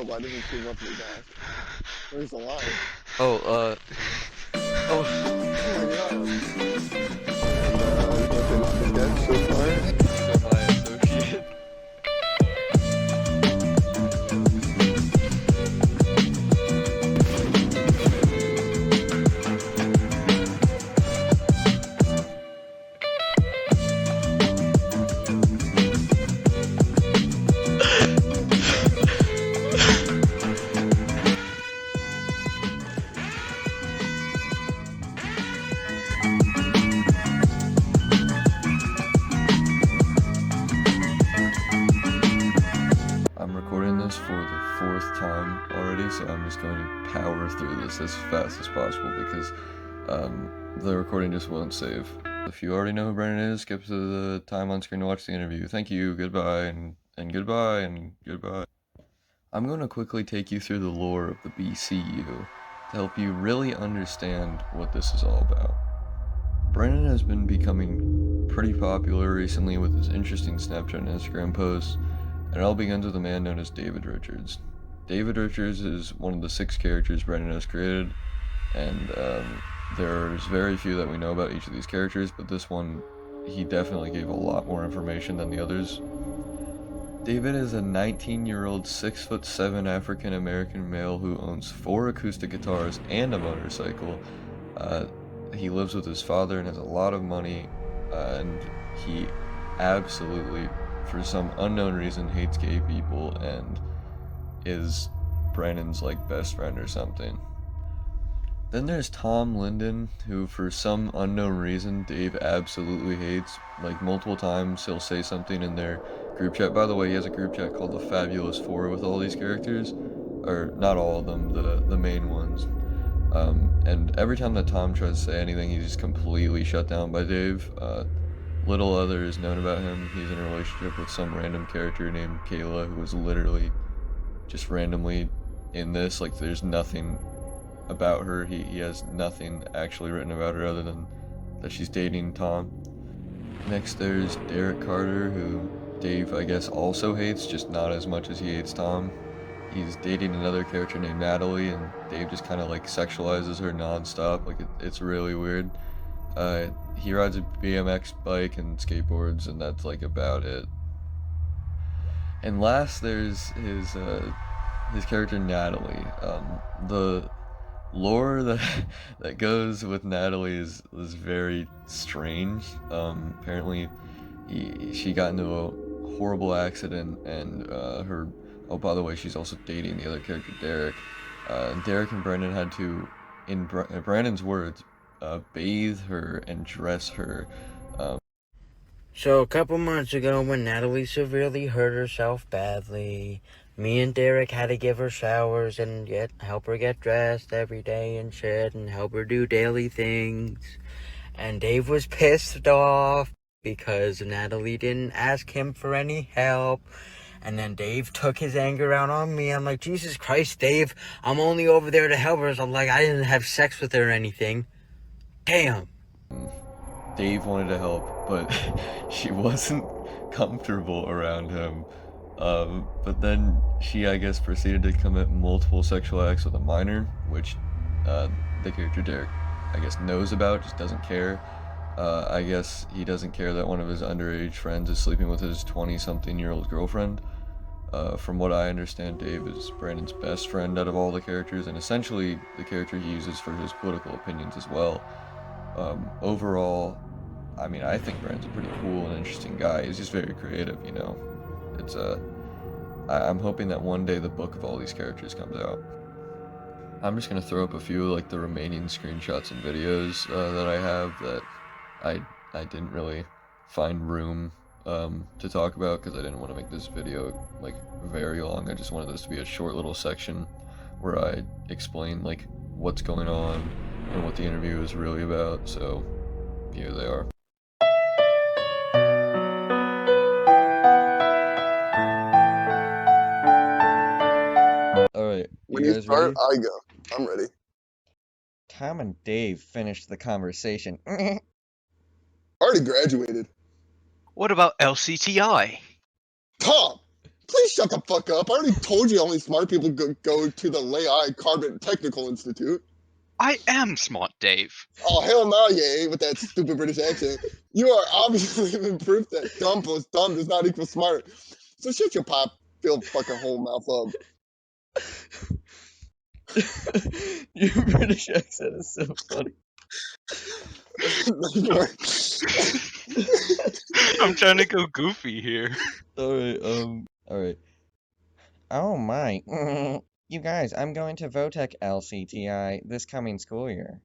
why doesn't she love me back? Where's the line? Oh, Oh my god. And, you can't finish the sketch so far? so my associate. I'm recording this for the 4th time already, so I'm just going to power through this as fast as possible because the recording just won't save. If you already know who Brennan is, skip to the time on screen to watch the interview. Thank you, goodbye, and goodbye, and goodbye. I'm going to quickly take you through the lore of the BCU to help you really understand what this is all about. Brennan has been becoming pretty popular recently with his interesting Snapchat and Instagram posts, and it all begins with a man known as David Richards. David Richards is one of the 6 characters Brennan has created, and there's very few that we know about each of these characters, but this one, he definitely gave a lot more information than the others. David is a 19-year-old 6'7" African-American male who owns 4 acoustic guitars and a motorcycle. He lives with his father and has a lot of money, and he absolutely, for some unknown reason, hates gay people and is Brandon's like best friend or something. Then there's Tom Linden, who for some unknown reason Dave absolutely hates. Like multiple times he'll say something in their group chat. By the way, he has a group chat called the Fabulous Four with all these characters, or not all of them, the main ones. And every time that Tom tries to say anything, he's just completely shut down by Dave. Little other is known about him. He's in a relationship with some random character named Kayla, who is literally just randomly in this. Like, there's nothing about her. He has nothing actually written about her other than that she's dating Tom. Next, there's Derek Carter, who Dave, I guess, also hates, just not as much as he hates Tom. He's dating another character named Natalie, and Dave just kind of like sexualizes her nonstop. Like, it's really weird. He rides a BMX bike and skateboards, and that's like about it. And last, there's his character Natalie. The lore that goes with Natalie is very strange. Apparently, she got into a horrible accident, and her. Oh, by the way, she's also dating the other character, Derek. Derek and Brendan had to, in Brandon's words, bathe her and dress her. So a couple months ago when Natalie severely hurt herself badly, me and Derek had to give her showers and help her get dressed every day and shit and help her do daily things. And Dave was pissed off because Natalie didn't ask him for any help. And then Dave took his anger out on me. I'm like, Jesus Christ, Dave, I'm only over there to help her. So I'm like, I didn't have sex with her or anything. Damn. Dave wanted to help, but she wasn't comfortable around him. But then she, I guess, proceeded to commit multiple sexual acts with a minor, which the character Derek, I guess, knows about, just doesn't care. I guess he doesn't care that one of his underage friends is sleeping with his 20-something-year-old girlfriend. From what I understand, Dave is Brandon's best friend out of all the characters, and essentially the character he uses for his political opinions as well. Overall, I mean, I think Brandon's a pretty cool and interesting guy. He's just very creative, you know. It's I'm hoping that one day the book of all these characters comes out. I'm just gonna throw up a few like the remaining screenshots and videos that I have that I didn't really find room to talk about because I didn't want to make this video like very long. I just wanted this to be a short little section where I explain like what's going on and what the interview is really about. So here they are. All right, you When you guys start, ready? I go. I'm ready. Tom and Dave finished the conversation. Already graduated. What about LCTI? Tom! Please shut the fuck up. I already told you only smart people go to the Lehigh Carbon Technical Institute. I am smart, Dave. Oh, hell no, you ain't with that stupid British accent. You are obviously living proof that dumb plus dumb does not equal smart. So shut your pop, filled fucking whole mouth up. Your British accent is so funny. I'm trying to go goofy here. Alright. Oh my. You guys, I'm going to Votech LCTI this coming school year.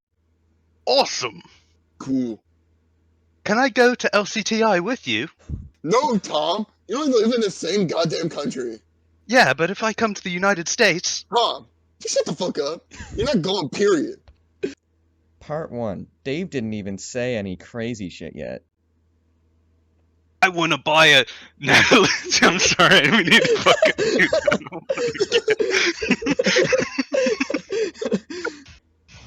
Awesome. Cool. Can I go to LCTI with you? No, Tom. You don't even live in the same goddamn country. Yeah, but if I come to the United States... Tom, just shut the fuck up. You're not going, period. Part 1. Dave didn't even say any crazy shit yet. I want to buy a... Natalie, I'm sorry, we need to fucking do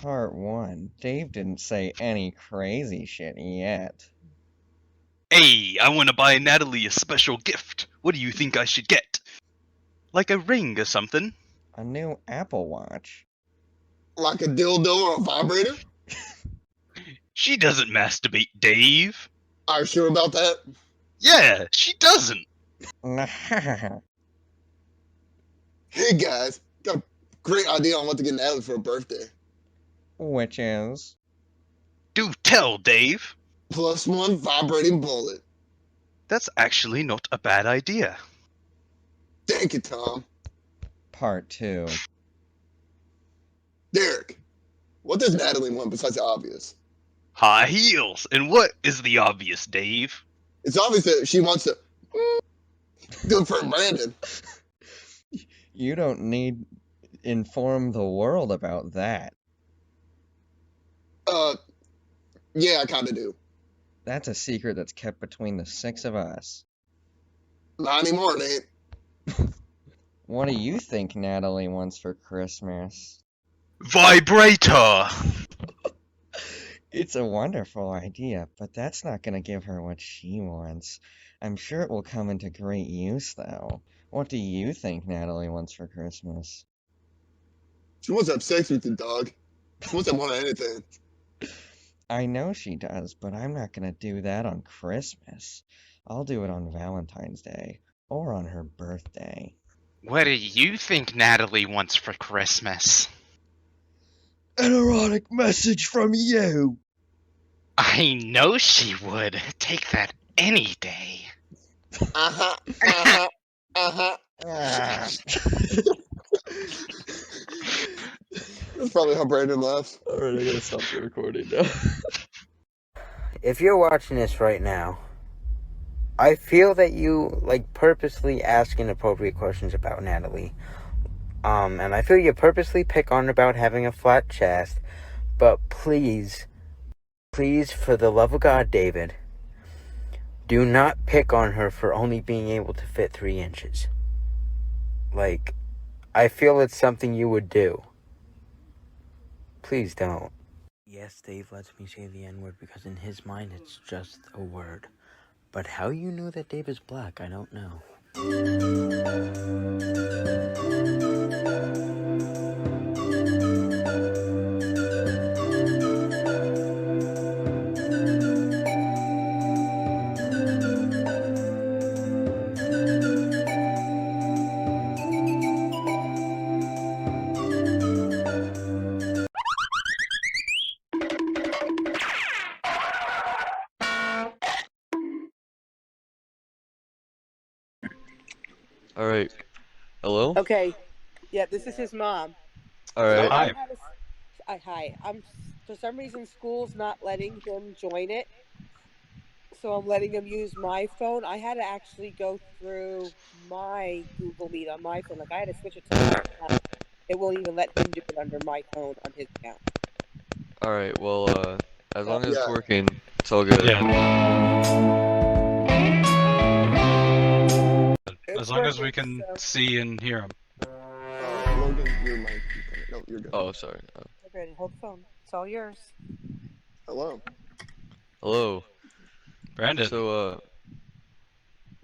Part 1. Dave didn't say any crazy shit yet. Hey, I want to buy Natalie a special gift. What do you think I should get? Like a ring or something? A new Apple Watch. Like a dildo or a vibrator? She doesn't masturbate, Dave. Are you sure about that? Yeah, she doesn't. Hey guys, got a great idea on what to get Natalie for her birthday. Which is... Do tell, Dave. +1 vibrating bullet. That's actually not a bad idea. Thank you, Tom. Part 2. Derek, what does Natalie want besides the obvious? High heels. And what is the obvious, Dave? It's obvious that she wants to do it for Brandon. You don't need inform the world about that. Yeah, I kinda do. That's a secret that's kept between the 6 of us. Not anymore, it ain't. What do you think Natalie wants for Christmas? Vibrator! It's a wonderful idea, but that's not gonna give her what she wants. I'm sure it will come into great use, though. What do you think Natalie wants for Christmas? She wants to have sex with the dog. She wants to want anything. I know she does, but I'm not gonna do that on Christmas. I'll do it on Valentine's Day, or on her birthday. What do you think Natalie wants for Christmas? An erotic message from you! I know she would. Take that any day. Uh-huh, uh-huh, uh-huh. That's probably how Brandon laughs. Alright, I gotta stop the recording now. If you're watching this right now, I feel that you, purposely ask inappropriate questions about Natalie. And I feel you purposely pick on her about having a flat chest. But please, for the love of God, David, do not pick on her for only being able to fit 3 inches. I feel it's something you would do. Please don't. Yes, Dave lets me say the N-word because in his mind it's just a word. But how you knew that Dave is black, I don't know. Alright. Hello? Okay. Yeah, this is his mom. Alright. Hi. Hi. For some reason, school's not letting him join it. So I'm letting him use my phone. I had to actually go through my Google Meet on my phone. I had to switch it to my account. It won't even let him do it under my phone on his account. Alright, well, as long as it's Yeah. working, it's all good. As long as we can see and hear him. Logan, your mic. No, you're good. Oh, sorry. Brandon, hold the phone. It's all yours. Hello. Hello. Brandon. So,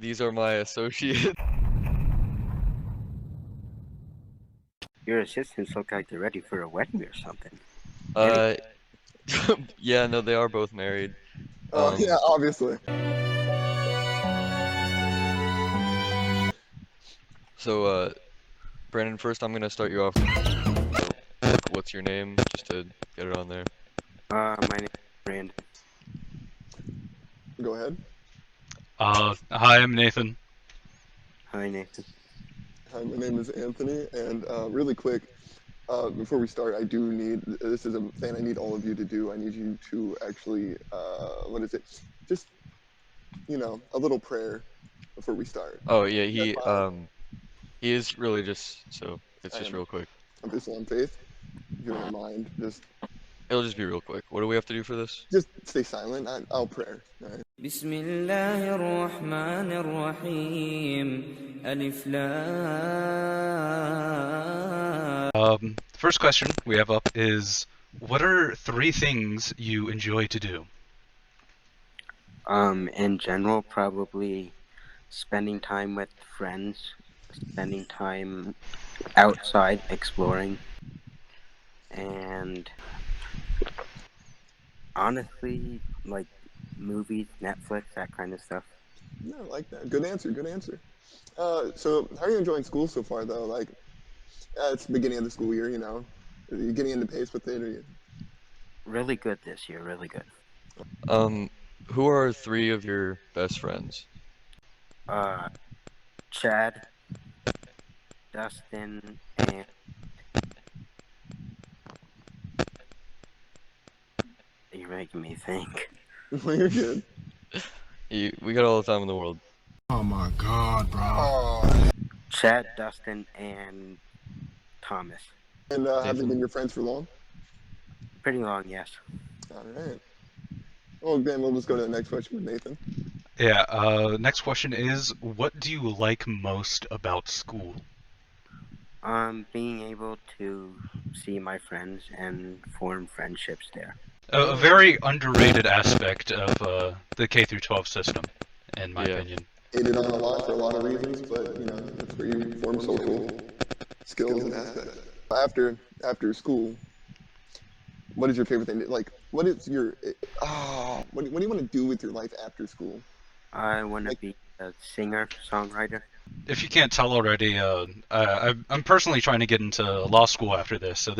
these are my associates. Your assistants look like they're ready for a wedding or something. Yeah, no, they are both married. Oh yeah, obviously. So, Brandon, first I'm gonna start you off. What's your name, just to get it on there? My name is Brandon. Go ahead. Hi, I'm Nathan. Hi, Nathan. Hi, my name is Anthony, and really quick, before we start, I do need, this is a thing I need all of you to do. I need you to actually, what is it? Just, a little prayer before we start. Oh yeah, That's fine. he is religious, so it's I just am real quick. of Islam faith. If you don't mind, It'll just be real quick. What do we have to do for this? just stay silent. I'll pray. All right. بسم الله الرحمن الرحيم ألف لام. First question we have up is, what are 3 things you enjoy to do? In general, probably spending time with friends, spending time outside exploring, and honestly, like movies, Netflix, that kind of stuff. Yeah, I like that. Good answer. Good answer. So how are you enjoying school so far, though? Like, it's the beginning of the school year. Are you getting into pace with it? Or you... Really good this year, really good. Who are 3 of your best friends? Chad, Dustin, and you're making me think. Well, you're good. We got all the time in the world. Oh my God, bro. Oh. Chad, Dustin, and Thomas. And have they been your friends for long? Pretty long, yes. All right. Well, then we'll just go to the next question with Nathan. Yeah, next question is, what do you like most about school? Being able to see my friends and form friendships there. A very underrated aspect of the K through 12 system, in my opinion. Hated on a lot for a lot of reasons, but that's where you form social skills and aspects. After school, what is your favorite thing? Like, what is your what do you want to do with your life after school? I want to be a singer, songwriter. If you can't tell already, I'm personally trying to get into law school after this. So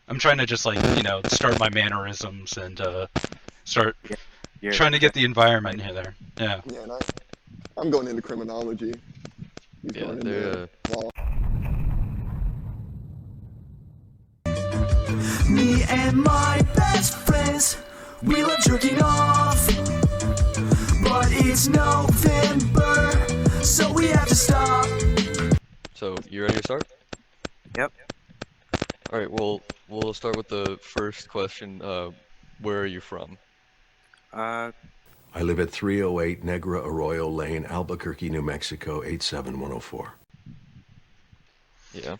I'm trying to just start my mannerisms and start trying to get the environment here there. Yeah. Yeah, and I'm going into criminology. He's going into law. Me and my best friends, we love jerking off. But it's November, so we have to stop. So, you ready to start? Yep. Alright, well, we'll start with the first question. Where are you from? I live at 308 Negra Arroyo Lane, Albuquerque, New Mexico, 87104. Yeah.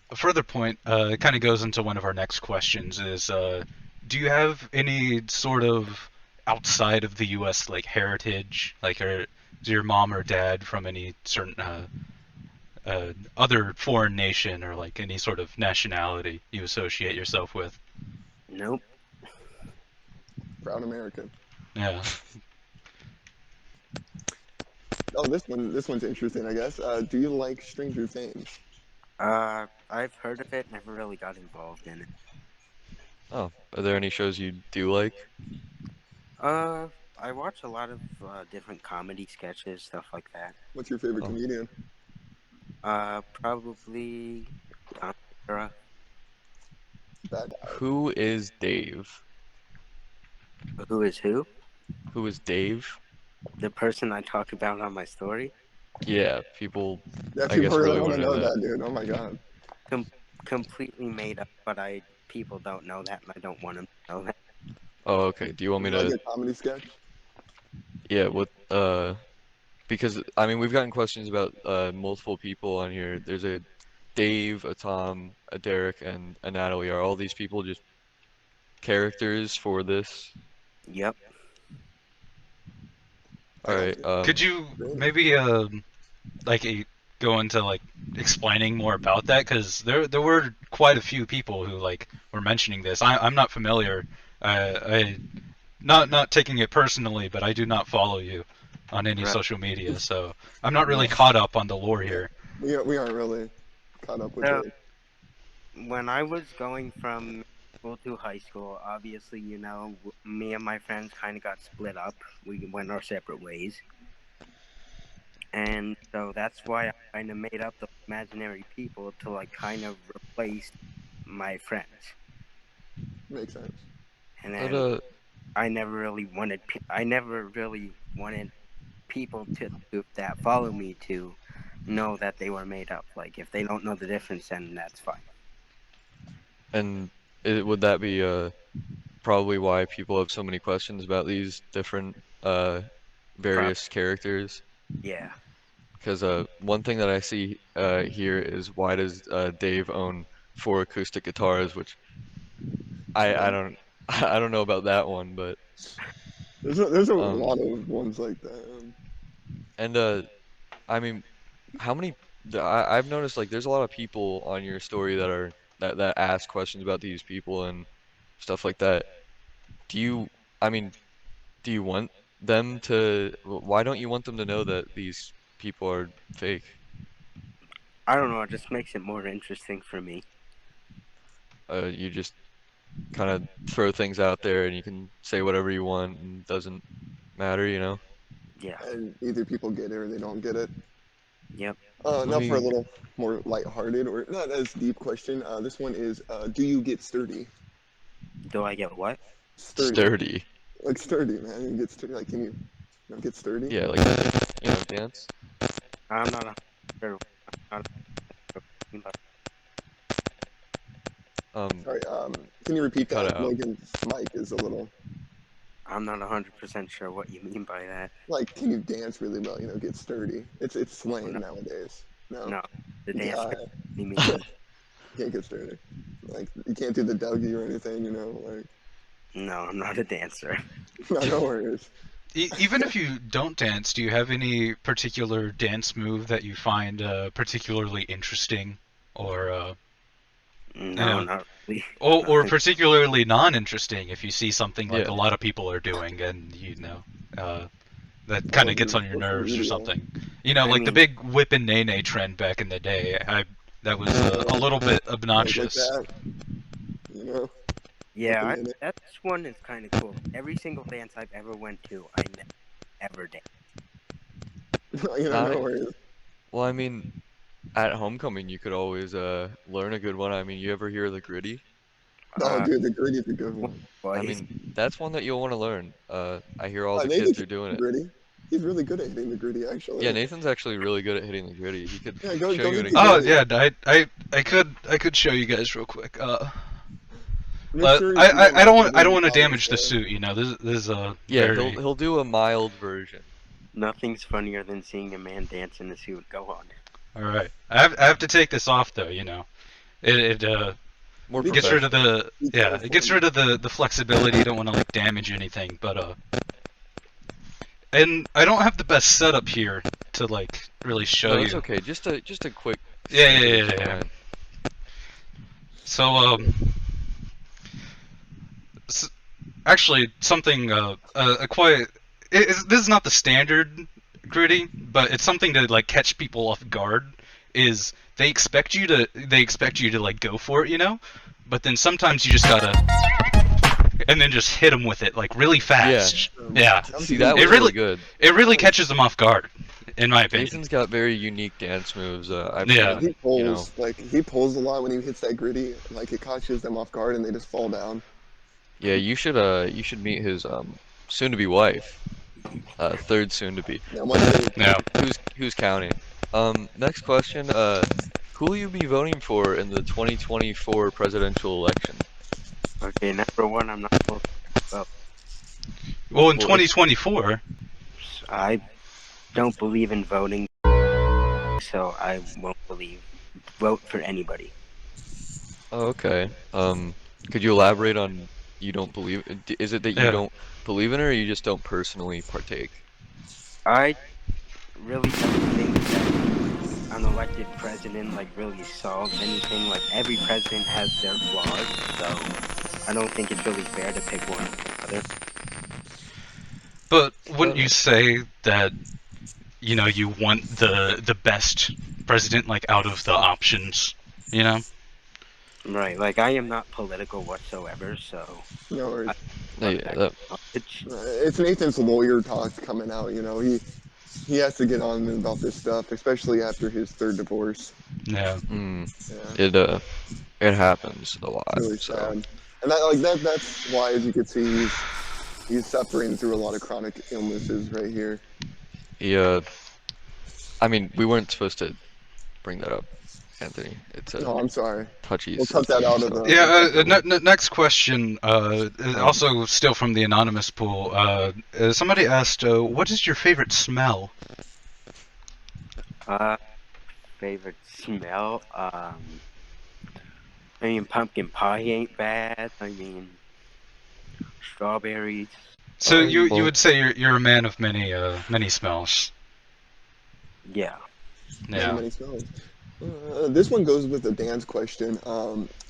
A further point, it kind of goes into one of our next questions is, do you have any sort of outside of the U.S. heritage? Is your mom or dad from any certain other foreign nation or any sort of nationality you associate yourself with? Nope. Proud American. Yeah. Oh, this one's interesting, I guess. Do you like Stranger Things? I've heard of it, never really got involved in it. Oh, are there any shows you do like? I watch a lot of different comedy sketches, stuff like that. What's your favorite comedian? Probably Tom Segura. Who is Dave? Who is who? Who is Dave? The person I talk about on my story? Yeah, people. Yeah, I guess people really want to know that. that, dude. Oh my god. Completely made up, but people don't know that, and I don't want them to know that. Oh, okay. Do you want me to? Like a comedy sketch? Yeah. What? Because I mean, we've gotten questions about multiple people on here. There's a Dave, a Tom, a Derek, and a Natalie. Are all these people just characters for this? Yep. All right. Could you maybe go into like explaining more about that, because there were quite a few people who like were mentioning this. I'm not familiar. I not taking it personally, but I do not follow you on any Right. social media, so I'm not really caught up on the lore Yeah, here. we aren't really caught up with So it. when I was going from school to high school, obviously, me and my friends kind of got split up. We went our separate ways. And so that's why I kind of made up the imaginary people to like kind of replace my friends. Makes sense. And But then I never really wanted people that follow me to know that they were made up. Like if they don't know the difference, then that's fine. and would that be probably why people have so many questions about these different various characters? Yeah. Because one thing that I see here is, why does Dave own 4 acoustic guitars? Which I don't I don't know about that one, but There's a um lot of ones like that. and I mean, how many I've noticed, like, there's a lot of people on your story that are that ask questions about these people and stuff like that. Do you I mean, do you want them to why don't you want them to know that these people are fake? I don't know. It just makes it more interesting for me. You just kind of throw things out there and you can say whatever you want and it doesn't matter, you know? Yeah. And either people get it or they don't get it. Yep. Let Now for a me little more lighthearted or not as deep question. This one is, do you get sturdy? Do I get what? Sturdy. sturdy. Like sturdy, man. You get sturdy. Like, can you get sturdy? Yeah, like, dance. I'm not sure. I'm not sure, but Sorry, can you repeat Cut that? out. Logan's mic is a little, I'm not 100% sure what you mean by that. like, can you dance really well? Get sturdy. It's Oh, slang no, nowadays. No? no. The dance Yeah, you mean? you can't get sturdy. Like, you can't do the Dougie or anything, like, No, I'm not a dancer. no worries. Even if you don't dance, do you have any particular dance move that you find particularly interesting, or No, not really. or Nothing. particularly non-interesting if you see something like Yeah. a lot of people are doing and that kind Oh, of gets on your social nerves or media. something? I Like the mean, big whip and nay nay trend back in the day. That was a little bit Like obnoxious. that, you know? yeah, Flipping it. that's one is kind of cool. Every single dance I've ever went to, I never danced. Not No it. worries. Well, I mean, at homecoming you could always learn a good one. I mean, you ever hear of the gritty? Oh, Uh, dude, the gritty is a good one. I boys. mean, that's one that you'll want to learn. I hear all the Nathan kids can are doing hit the it. gritty. He's really good at hitting the gritty, Yeah, actually. Nathan's actually really good at hitting the gritty. He could Yeah, go show you hit an the Oh gritty. example. yeah, I could show you guys real quick. Make But sure you I don't want to follow damage the us. suit. This is a Yeah, very he'll do a mild version. Nothing's funnier than seeing a man dance in a suit. Go on. all right. I have to take this off though. It More gets rid of professional. it gets rid of the flexibility. You don't want to like damage anything, but and I don't have the best setup here to like really show No, it's you. okay. Just a quick Yeah, snippet yeah, is yeah, yeah. fine. So actually something a quite this is not the standard gritty, but it's something to like catch people off guard. Is they expect you to like go for it, but then sometimes you just gotta and then just hit them with it like really fast. Yeah. See, that It was really good. It really catches them off guard, in my opinion. Nathan's got very unique dance moves. I've Yeah. seen, He pulls, he pulls a lot when he hits that gritty. Like, it catches them off guard and they just fall down. Yeah, you should meet his soon-to-be wife. Third soon-to-be. Yeah, one day. Yeah. Who's counting? Next question. Who will you be voting for in the 2024 presidential election? Okay, number one, I'm not supposed to vote. Well, in 2024, I don't believe in voting, so I won't vote for anybody. Oh, okay. Could you elaborate on you don't believe? Is it that you Yeah. don't believe in it, or you just don't personally partake? I really don't think that an elected president like really solves anything. Like every president has their flaws, so I don't think it's really fair to pick one or the other. But wouldn't you say that you want the best president like out of the options, you know? Right. Like I am not political whatsoever, so No I worries. have Yeah, that that, knowledge. It's Nathan's lawyer talk coming out. He has to get on about this stuff, especially after his third divorce. Yeah. Yeah, it happens a it's lot. really So sad, and that's why, as you can see, he's suffering through a lot of chronic illnesses right here. he I mean, we weren't supposed to bring that up, Anthony. It's a No, I'm sorry. touchy We'll cut that subject, out of so. Yeah. the. Next question. Also, still from the anonymous pool. Somebody asked, "What is your favorite smell?" Favorite smell? I mean, pumpkin pie ain't bad. I mean, strawberries. So you Well, would say you're a man of many smells. Yeah. Many, Yeah. many smells. This one goes with the Dan's question.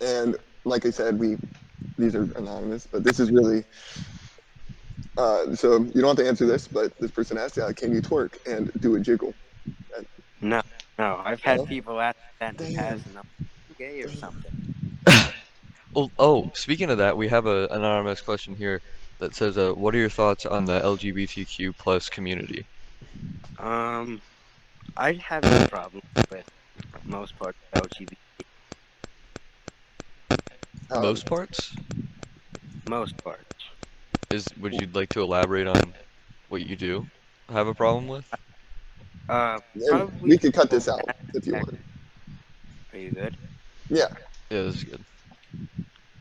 And like I said, these are anonymous, but this is really. So you don't have to answer this, but this person asked, can you twerk and do a jiggle? No, no. I've had No? people ask that in the Damn. past, and I'm like, gay or Damn. something. well, oh, speaking of that, we have an anonymous question here that says, what are your thoughts on the LGBTQ plus community? I have no problem with most parts of LGBT. Um, Most parts? Most parts. Would you like to elaborate on what you do have a problem with? and Probably we the could cut whole this out if you aspect. want. Are you good? Yeah. Yeah, this is good.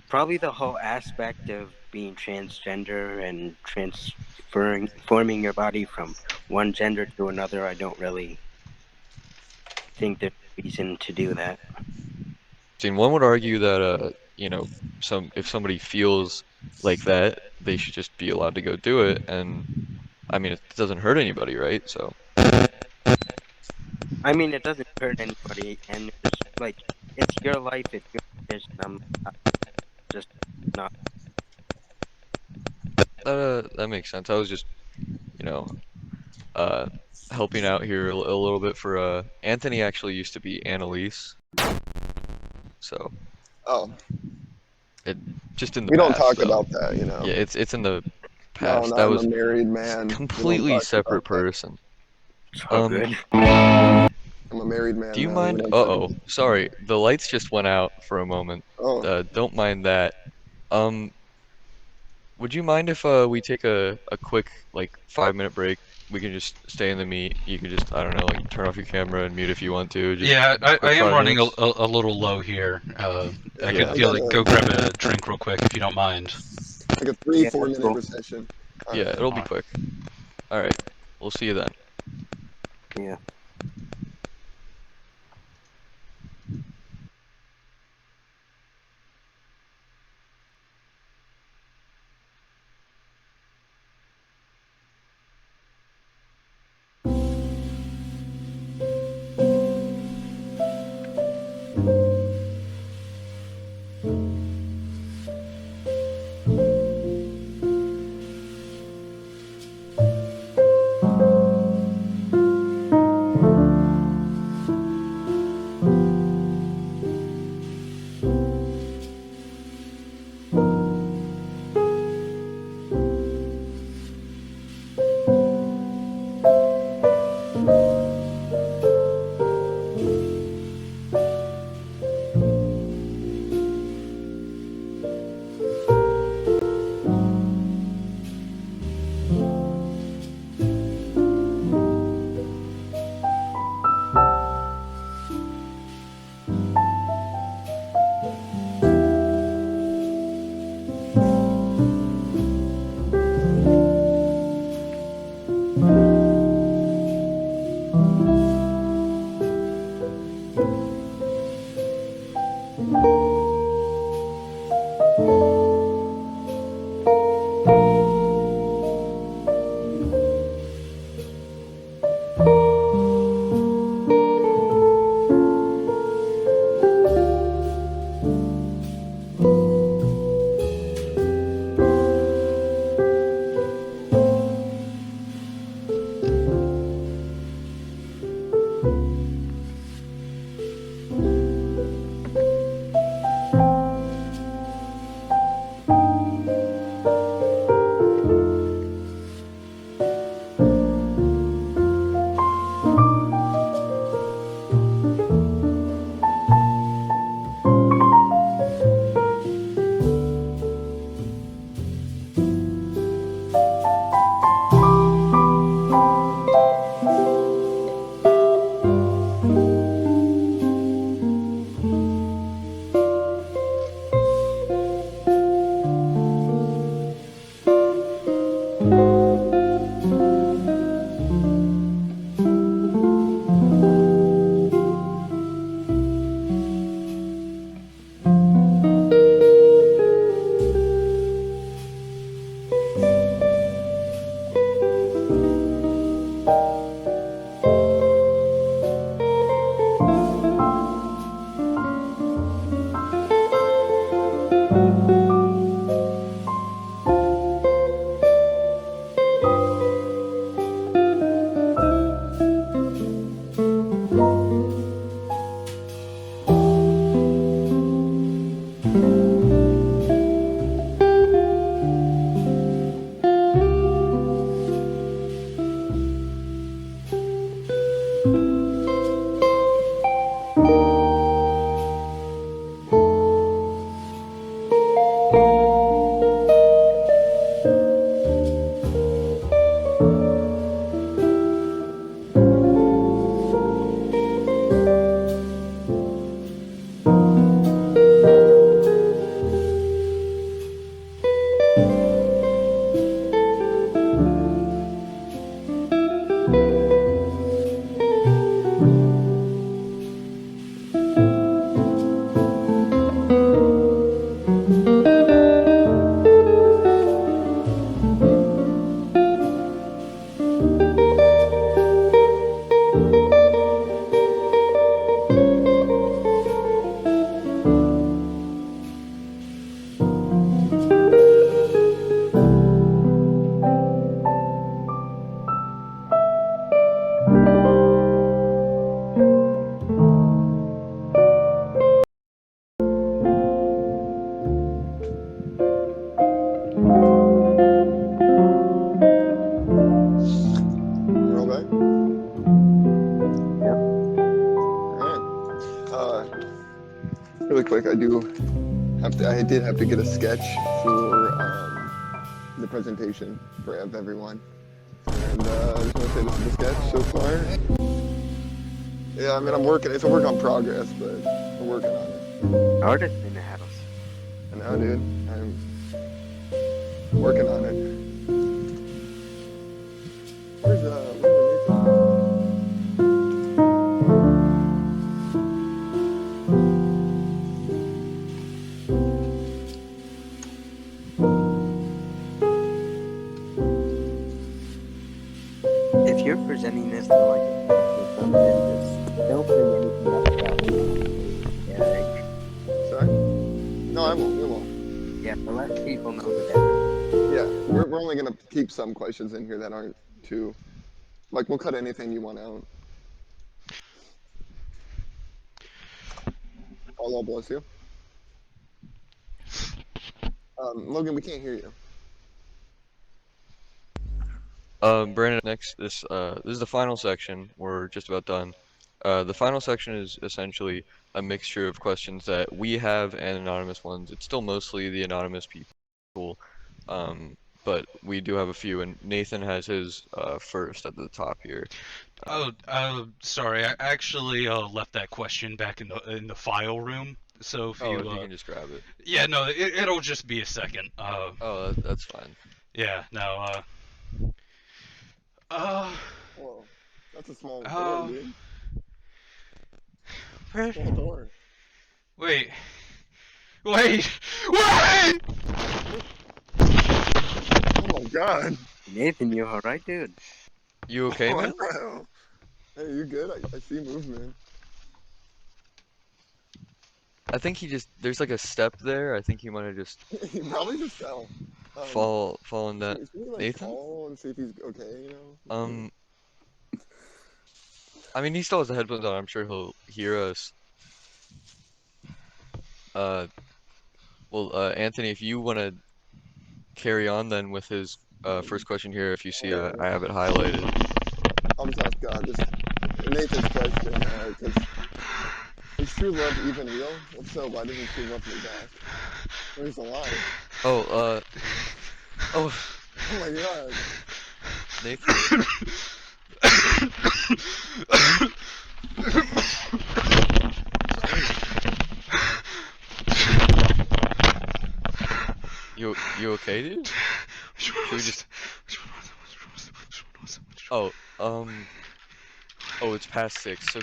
Probably the whole aspect of being transgender and transforming your body from one gender to another. I don't really think there's a reason to do that. See, one would argue that if somebody feels like that, they should just be allowed to go do it, and I mean it doesn't hurt anybody, right? So I mean, it doesn't hurt anybody, and it's like it's your life, it's your decision. I'm just not. that makes sense. I was just, you know, uh helping out here a little bit for Anthony actually used to be Annalise, so Oh, it just in the we don't past talk though. about that, Yeah, it's in the No, past. no, That I'm a was married man. We don't completely talk separate about that. person. It's all good. I'm a married Do man you now. We mind? don't talk Uh-oh, about sorry, the lights just went out for a moment. Oh, Don't mind that. Um, would you mind if we take a quick like 5 minute break? We can just stay in the meet. You can just, I don't know, like turn off your camera and mute if you want to. Just Yeah, I quick am five running minutes. a little low here. I yeah, could Yeah, go grab a drink real quick if you don't mind. like a three, Yeah, 4 that's minute cool. recession. All yeah, right. it'll be quick. All right, we'll see you then. Yeah. Really quick, I did have to get a sketch for the presentation for everyone. And I just want to say this is the sketch so far. Yeah, I mean, it's a work on progress, but we're working on it. Artist in the house. I know, dude. I'm working on it. Where's If you're presenting this to like a or something, just don't bring anything up about me. Yeah, Sorry? No, I won't. We won't. yeah, the less people know the better. Yeah, we're only gonna keep some questions in here that aren't too. Like, we'll cut anything you want out. Allah bless you. Logan, we can't hear you. Brandon, next, this is the final section. We're just about done. The final section is essentially a mixture of questions that we have and anonymous ones. It's still mostly the anonymous people, but we do have a few, and Nathan has his first at the top here. Sorry, I actually left that question back in the file room. So if you can just grab it. Yeah, no, it'll just be a second. Oh, that's fine. Yeah, no. Whoa, that's a small door, dude. Small door. Wait! Oh my God. Nathan, you alright, dude? You okay, man? Wow. Hey, you good? I see movement. I think there's like a step there. I think he might have just He probably just fell. fallen that. Should we like Nathan? call and see if he's okay, you know? I mean, he still has the headphones on. I'm sure he'll hear us. Well, Anthony, if you want to carry on then with his first question here, if you see I have it highlighted. I'll just ask Nathan's question, is true love even real? If so, why doesn't true love me back? Where's the lie? Oh Oh my God. Nathan. You okay, dude? Should we just... Oh, it's past 6, so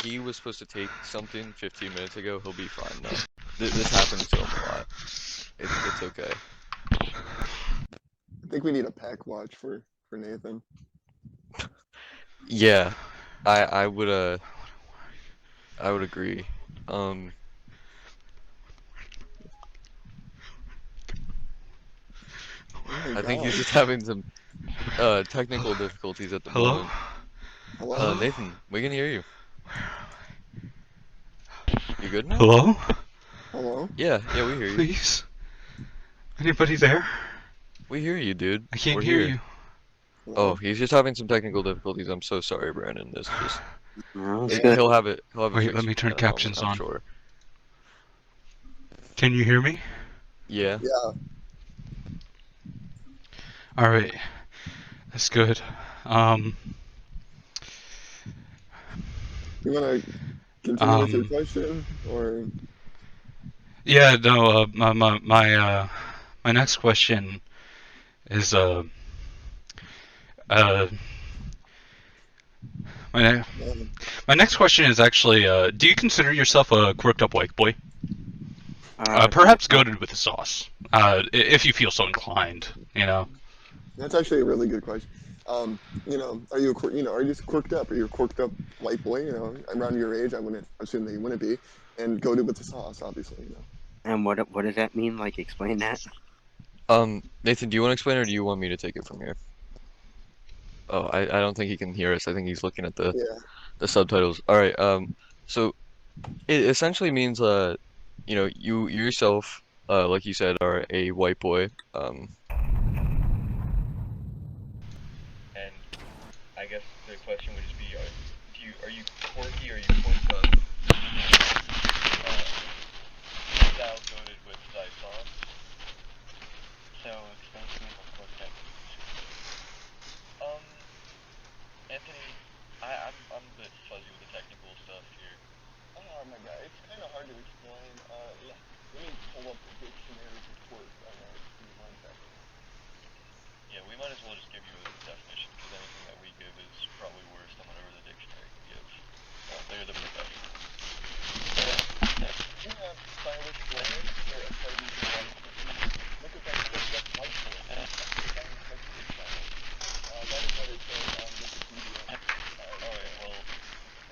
he was supposed to take something 15 minutes ago. He'll be fine now. This happens to him a lot. It's okay. I think we need a pack watch for Nathan. Yeah, I would agree. I think he's just having some technical difficulties at the moment. Hello? Nathan, we can hear you. You good now? Hello? Hello? Yeah, we hear you. Please? Anybody there? We hear you, dude. I can't We're hear here. you. Oh, he's just having some technical difficulties. I'm so sorry, Brandon. This just No, it's he'll good. have it. Wait, let me turn captions on. Sure. Can you hear me? Yeah. Yeah. All right. That's good. You want to continue with your question, or? Yeah, no. My next question is my next question is actually do you consider yourself a quirked up white boy? Perhaps goated with the sauce, if you feel so inclined. You know. That's actually a really good question. You know, are you just quirked up? Are you a quirked up white boy? You know, around your age, I wouldn't assume that you wouldn't be, and goated with the sauce, obviously. You know. And what does that mean? Like, explain that. Nathan, do you want to explain, or do you want me to take it from here? Oh, I don't think he can hear us. I think he's looking at the subtitles. All right. So it essentially means you know, you yourself, like you said, are a white boy. And I guess the question would just be, are you quirky, or are you quirked up? pull up the dictionaries, of course. Do you mind tackling that? Yeah, we might as well just give you a definition, because anything that we give is probably worse than whatever the dictionary can give. They're the professionals. You have stylish slang for a party to life. Look at that clip, that's white boy. That's the fine texture style. That is what it says on Wikipedia. Alright, well,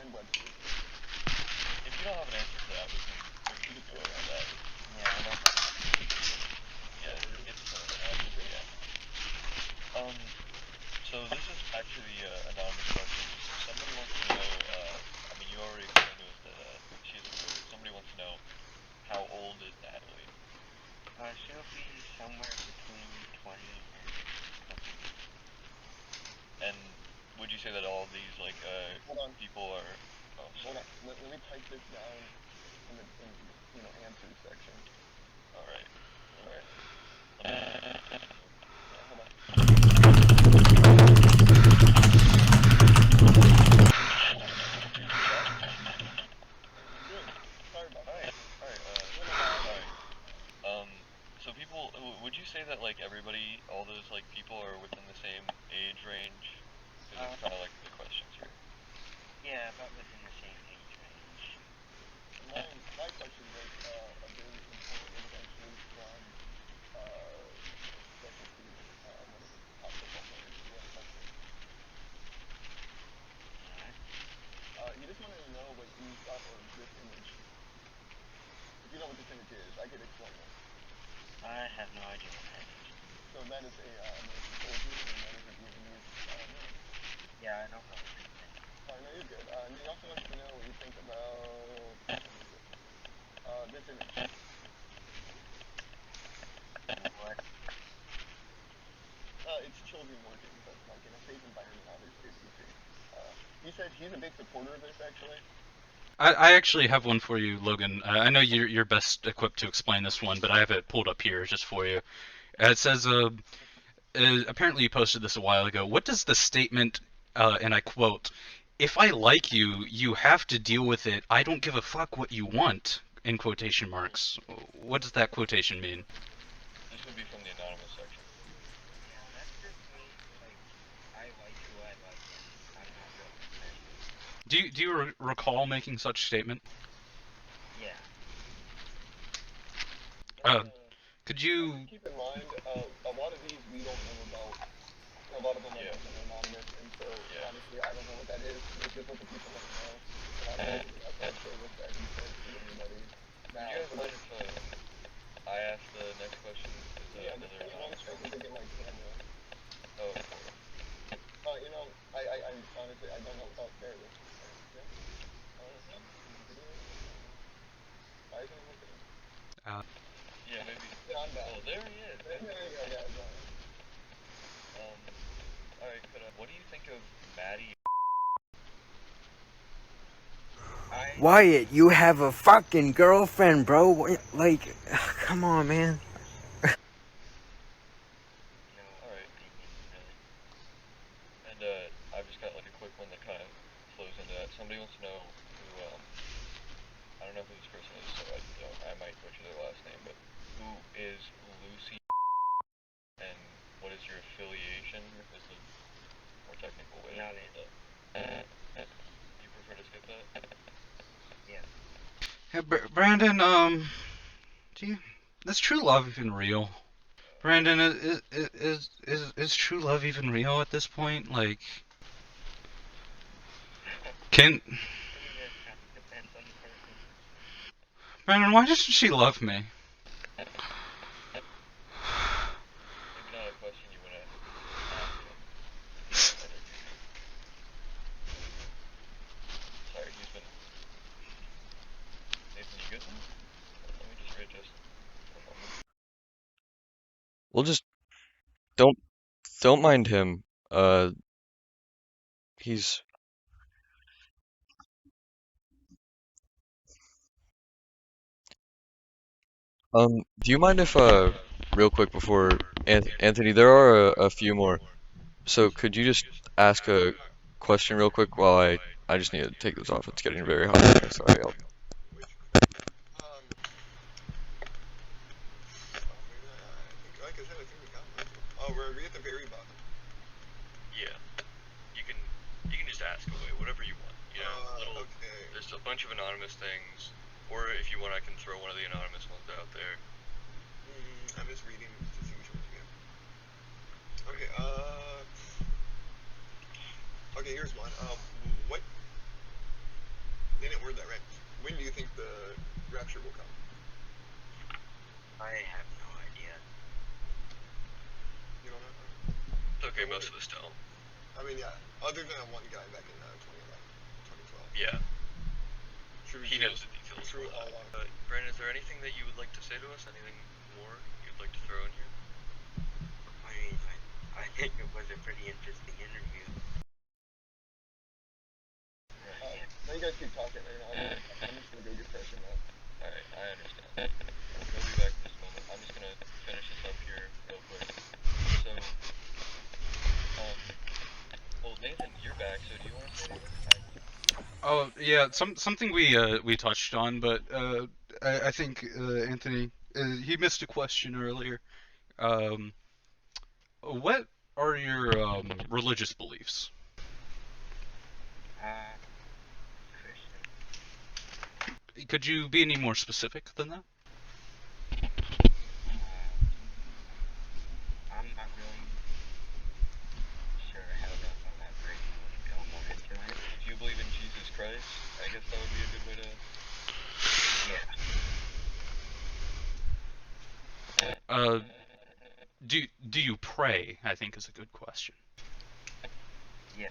And Webster. if you don't have an answer for that, we can just go around that. Yeah, I don't know. Yeah, it's yeah. So this is back to the anonymous questions. Somebody wants to know, I mean, you already explained to us that she's a reporter. Somebody wants to know, how old is Natalie? She'll be somewhere between 20 and 20. And would you say that all of these, like, Hold on. people are... Oh, Hold on. Let me type this down in the answers section. Alright. Hold on. Sorry about that. Alright. So people, would you say that, like, everybody, all those, like, people are within the same age range? Because it's kind of like the questions here. Yeah, about within the same age range. My question was a very important. It was actually from specialty, one of the top football players. Do you have a question? He just wanted to know what you thought of this image. If you know what this image is, I could explain it. I have no idea what that is. So that is a American soldier, and that is a Vietnamese man. Yeah, I don't know. Oh, no, you're good. And he also wants to know what you think about this image. What? It's children working, but like in a safe environment, obviously, to be safe. He said he's a big supporter of this, actually. I actually have one for you, Logan. I know you're best equipped to explain this one, but I have it pulled up here just for you. It says, apparently you posted this a while ago. What does the statement, and I quote, "If I like you, you have to deal with it. I don't give a fuck what you want," in quotation marks. What does that quotation mean? This would be from the anonymous section. Yeah, that's just me. Like, I like who I like, and I'm not really concerned. Do you recall making such statement? Yeah. Could you... Keep in mind, a lot of these we don't know about. A lot of them are anonymous, and so honestly, I don't know what that is. It's just what the people want to know. I'm not sure what that he said to anybody. Now, You guys mind if I ask the next question? Yeah, just put it on straight so they get my camera. Oh. You know, I honestly, I don't know. Oh, there it is. Yeah. Why isn't it working? Yeah, maybe. Yeah, I'm back. Oh, there he is. There you go, yeah, Alright, what do you think of Maddie? Wyatt, you have a fucking girlfriend, bro. Like, come on, man. Alright. And, I've just got, like, a quick one that kind of flows into that. Somebody wants to know who, I don't know who this person is, so I might butcher their last name, but who is Lucy, and what is your affiliation? Is the more technical way to say that. You prefer to skip that? Yeah. Hey, Brandon, is true love even real? Brandon, is true love even real at this point? Like, can... Depends on the person. Brandon, why doesn't she love me? Maybe not a question you want to ask him. Sorry, he's been... Nathan, you good? Let me just readjust for a moment. We'll just don't mind him. He's do you mind if real quick before Anthony, there are a few more. So could you just ask a question real quick while I just need to take this off. It's getting very hot in here. Sorry. bunch of anonymous things, or if you want, I can throw one of the anonymous ones out there. I'm just reading to see which ones we have. Okay, okay, here's one. What? They didn't word that right. When do you think the rapture will come? I have no idea. You don't know? It's okay, most of us don't. I mean, yeah. Other than that one guy back in 2011, 2012. Yeah. True. He knows the details. True all along. Brandon, is there anything that you would like to say to us? Anything more you'd like to throw in here? I mean, I think it was a pretty interesting interview. Now you guys keep talking right now. I'm just gonna go get fresh in that. Alright, I understand. We'll be back in just a moment. I'm just gonna finish this up here real quick. So, well, Nathan, you're back, so do you want to say anything? Oh yeah, something we touched on, but I think Anthony he missed a question earlier. What are your religious beliefs? Christian. Could you be any more specific than that? I'm not really sure how to elaborate and go more into it. Do you believe in Jesus Christ? I guess that would be a good way to... Yeah. Do you pray? I think is a good question. Yeah.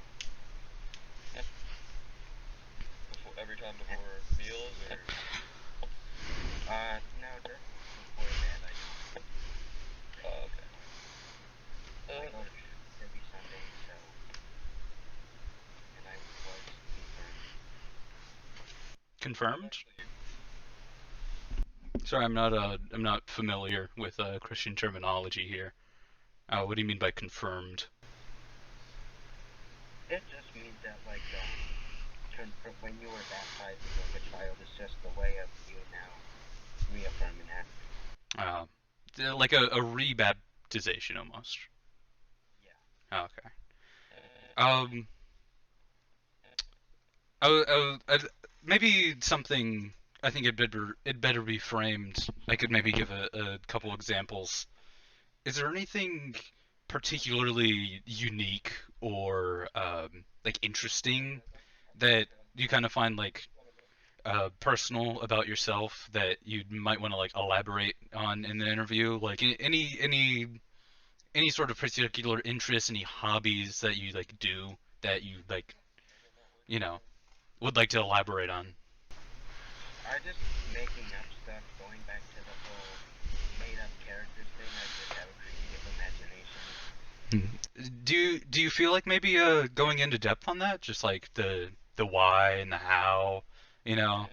Every time before meals, or? No, just before bed I don't. Oh, okay. I go to church every Sunday, so, and I was Confirmed? Sorry, I'm not familiar with Christian terminology here. What do you mean by confirmed? It just means that, like, when you were baptized as a child, it's just a way of you now reaffirming that. Like a rebaptization almost. Yeah. Okay. Maybe something. I think it better be framed. I could maybe give a couple examples. Is there anything particularly unique or like interesting that you kind of find like personal about yourself that you might want to like elaborate on in the interview? Like any sort of particular interest, any hobbies that you like do that you like, would like to elaborate on? I just making up stuff, going back to the whole made-up characters thing. I just have a creative imagination. Do you feel like maybe going into depth on that, just like the why and the how, Well,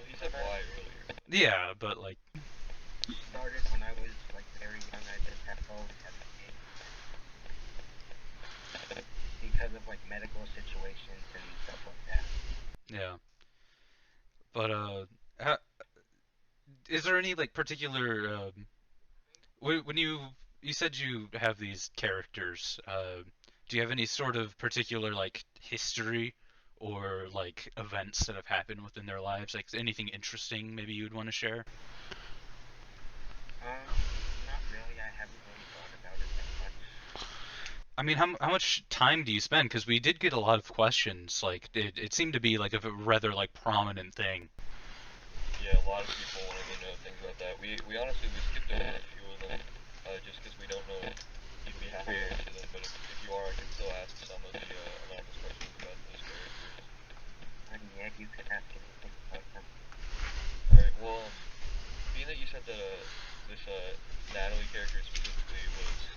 you said why earlier. Yeah, but like. Started when I was like very young. I just have always had the game because of like medical situations and stuff like that. Yeah. But is there any like particular when you said you have these characters, do you have any sort of particular like history or like events that have happened within their lives? Like anything interesting maybe you'd want to share? Not really. I haven't really thought about it that much. I mean, how much time do you spend? Because we did get a lot of questions. Like it seemed to be like a rather like prominent thing. Yeah, a lot of people wanted to know things about that. We honestly skipped over a few of them, just because we don't know if you'd be happy to answer them. But if you are, I can still ask some of the anonymous questions about those characters. I mean, yeah, you could ask anything about them. All right. Well, being that you said that this Natalie character specifically was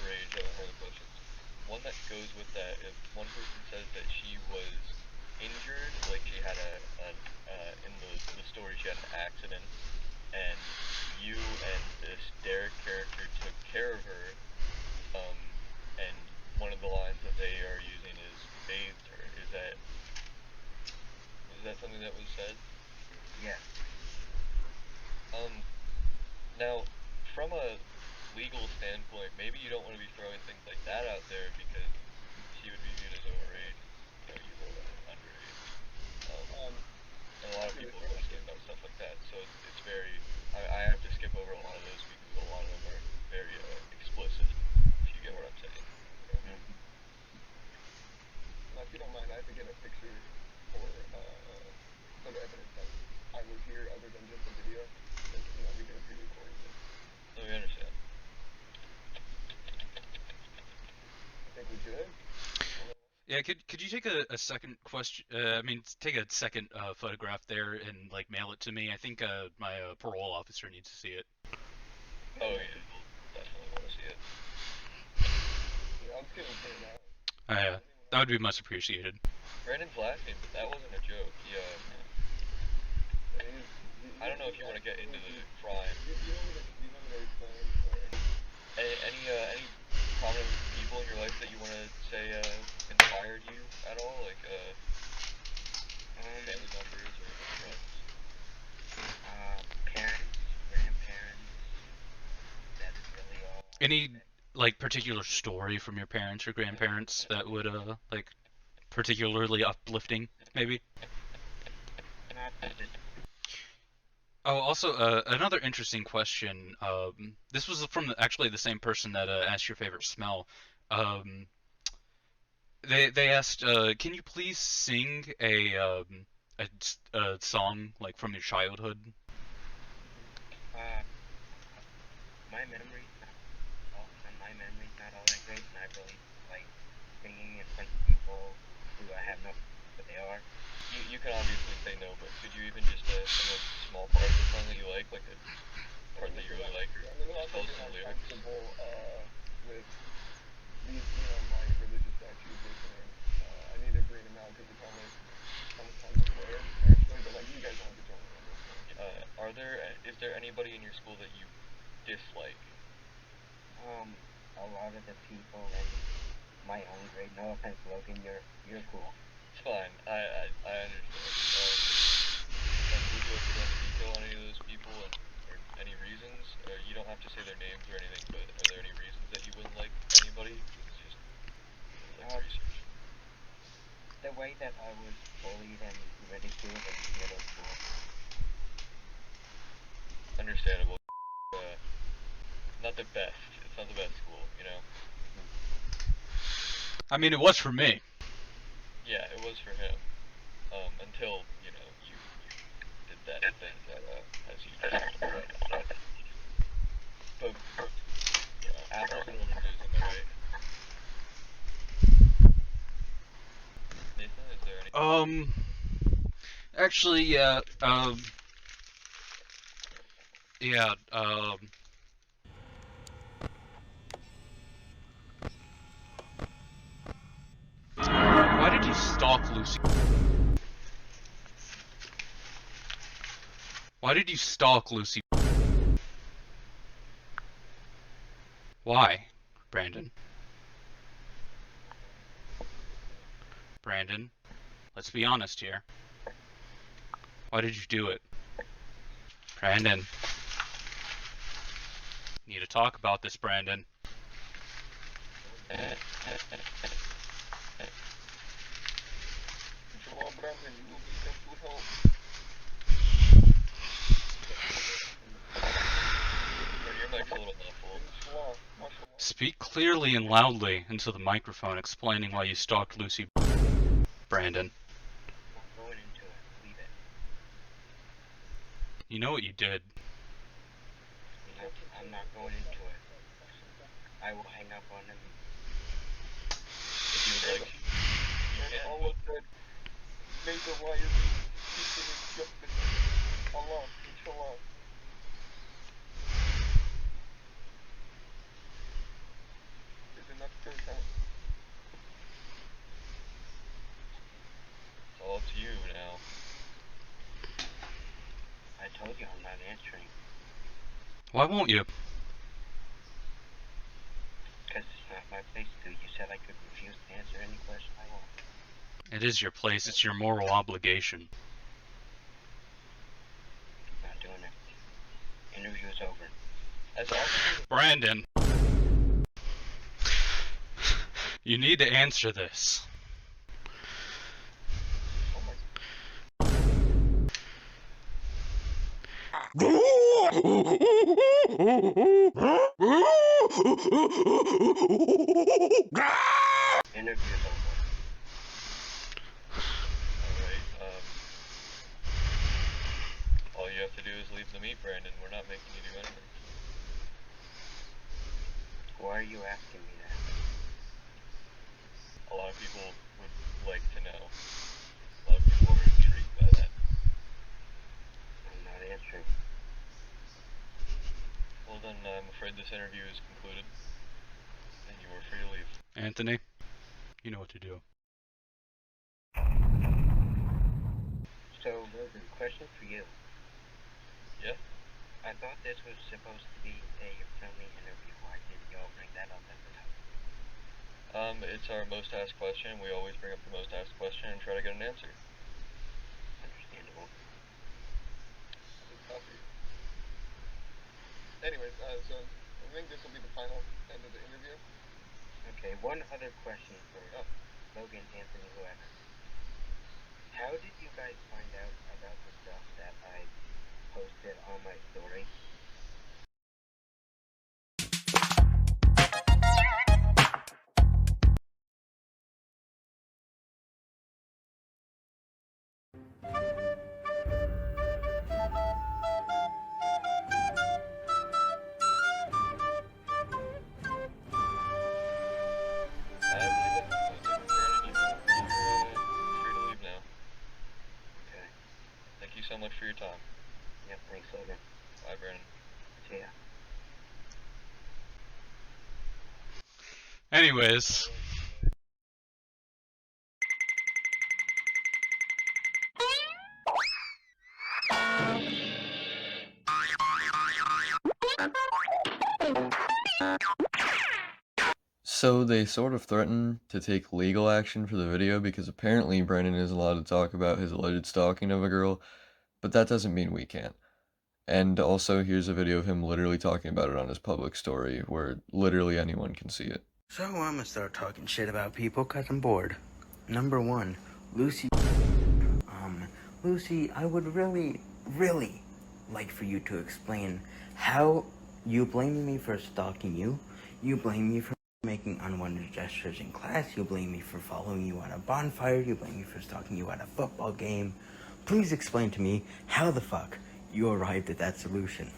overage, I haven't heard the questions. One that goes with that, if one person says that she was injured, like she had in the story she had an accident, and you and this Derek character took care of her, and one of the lines that they are using is bathed her. Is that something that was said? Yeah. Now, from a legal standpoint, maybe you don't want to be throwing things like that out there because she would be viewed as overage. You were underage. a lot of people are asking about stuff like that, so it's very. I have to skip over a lot of those because a lot of them are very explicit. If you get what I'm saying. If you don't mind, I have to get a picture for some evidence that I was here other than just a video. Since, we did a pre-recording this. So we understand. I think we should. Yeah, could you take a second question? Take a second photograph there and like mail it to me. I think my parole officer needs to see it. Oh yeah, we'll definitely want to see it. Yeah, I'm just getting paid now. Yeah, that would be much appreciated. Brandon's laughing, but that wasn't a joke. Yeah. I don't know if you want to get into the crime. Any prominent people in your life that you want to say inspired you at all, like family members or friends? Parents, grandparents. That is really all. Any like particular story from your parents or grandparents that would like particularly uplifting, maybe? Oh, also, another interesting question. This was from actually the same person that asked your favorite smell. They asked, can you please sing a song like from your childhood? My memory's not all that great, and I really like singing in front of people who I have no idea what they are. You can obviously say no, but could you even just sing a small part of the song that you like a part that you really like, or just tell us some lyrics? With these, my religious statues listening. I need to bring them out because it's almost rare, actually, but like you guys don't have to join me on this. Is there anybody in your school that you dislike? A lot of the people in my own grade. No offense, Logan, you're cool. It's fine. I understand. Would you like to go into detail on any of those people or any reasons? You don't have to say their names or anything, but are there any reasons that you wouldn't like anybody? It's just research. The way that I was bullied and ridiculed in middle school. Understandable. Not the best. It's not the best school, I mean, it was for me. Yeah, it was for him. Until, you did that thing that, as you talked about. But, apples and oranges, am I right? Nathan, is there any... Actually, yeah, why did you stalk Lucy? Why did you stalk Lucy? Why, Brandon? Brandon, let's be honest here. Why did you do it? Brandon. Need to talk about this, Brandon. Speak clearly and loudly into the microphone, explaining why you stalked Lucy, Brandon. I'm going into it. Leave it. You know what you did. I'm not going into it. I will hang up on him. If you would like, you can. Allah said, make the liars teaching injustice. Allah, inshallah. Is it not third time? It's all up to you now. I told you I'm not answering. Why won't you? Because it's not my place to. You said I could refuse to answer any question I want. It is your place. It's your moral obligation. Not doing it. Interview is over. As long Brandon. You need to answer this. Interview's over. Alright, all you have to do is leave the meat, Brandon. We're not making you do anything. Why are you asking me that? A lot of people would like to know. A lot of people are intrigued by that. I'm not answering. Well then, I'm afraid this interview is concluded, and you are free to leave. Anthony, you know what to do. So, Logan, question for you. Yeah? I thought this was supposed to be a friendly interview. Why did y'all bring that up at the top? It's our most asked question. We always bring up the most asked question and try to get an answer. Understandable. Coffee. Anyways, so I think this will be the final end of the interview. Okay, one other question for Logan, Anthony, whoever. How did you guys find out about the stuff that I posted on my story? I believe that concludes it. Brandon, you're free to leave now. Okay. Thank you so much for your time. Yep, thanks, Logan. Bye, Brandon. See ya. Anyways. So they sort of threaten to take legal action for the video because apparently Brandon is allowed to talk about his alleged stalking of a girl, but that doesn't mean we can't. And also, here's a video of him literally talking about it on his public story, where literally anyone can see it. So I'm gonna start talking shit about people because I'm bored. Number one, Lucy. Lucy, I would really, really like for you to explain how you blame me for stalking you. You blame me for making unwanted gestures in class. You blame me for following you at a bonfire. You blame me for stalking you at a football game. Please explain to me how the fuck you arrived at that solution.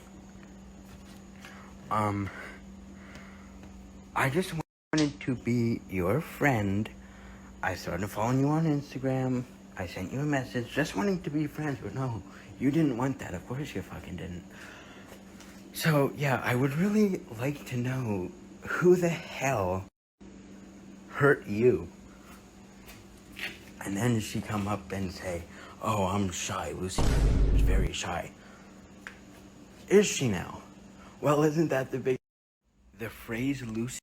I just wanted to be your friend. I started following you on Instagram. I sent you a message just wanting to be friends, but no, you didn't want that. Of course you fucking didn't. So, yeah, I would really like to know who the hell hurt you. And then she come up and say, oh, I'm shy. Lucy is very shy. Is she now? Well, isn't that the big... The phrase Lucy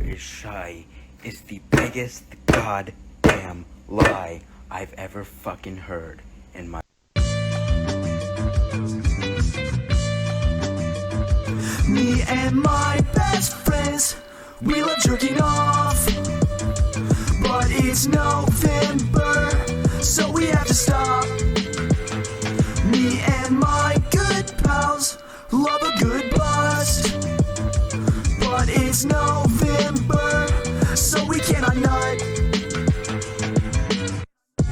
is shy is the biggest goddamn lie I've ever fucking heard in my... Me and my best friends, we love jerking off. But it's November, so we have to stop. Me and my good pals love a good bust. But it's November, so we cannot nut.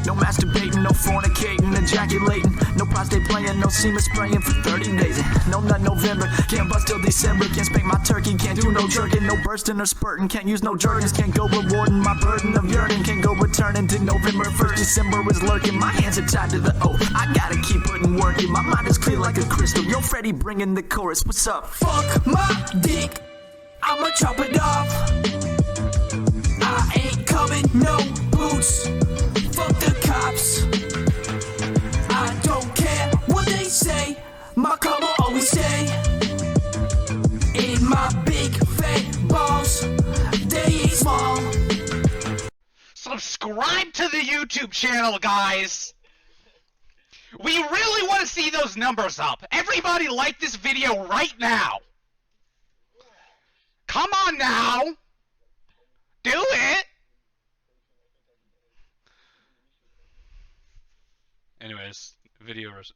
No masturbating, no fornicating, ejaculating. No prostate playing, no semen spraying for 30 days. No nut November, can't bust till December. Can't spank my turkey, can't do no jerking. No bursting or spurting, can't use no jerkins. Can't go rewarding my burden of yearning. Can't go returning to November 1st, December is lurking. My hands are tied to the O, I gotta keep putting work in. My mind is clear like a crystal. Yo, Freddy bringing the chorus, what's up? Fuck my dick, I'ma chop it off. I ain't coming, no boots. Fuck the cops. I don't care what they say. My car will always stay in my big fat balls. They ain't small. Subscribe to the YouTube channel, guys! We really want to see those numbers up! Everybody like this video right now! Come on now! Do it! Anyways, video stuff.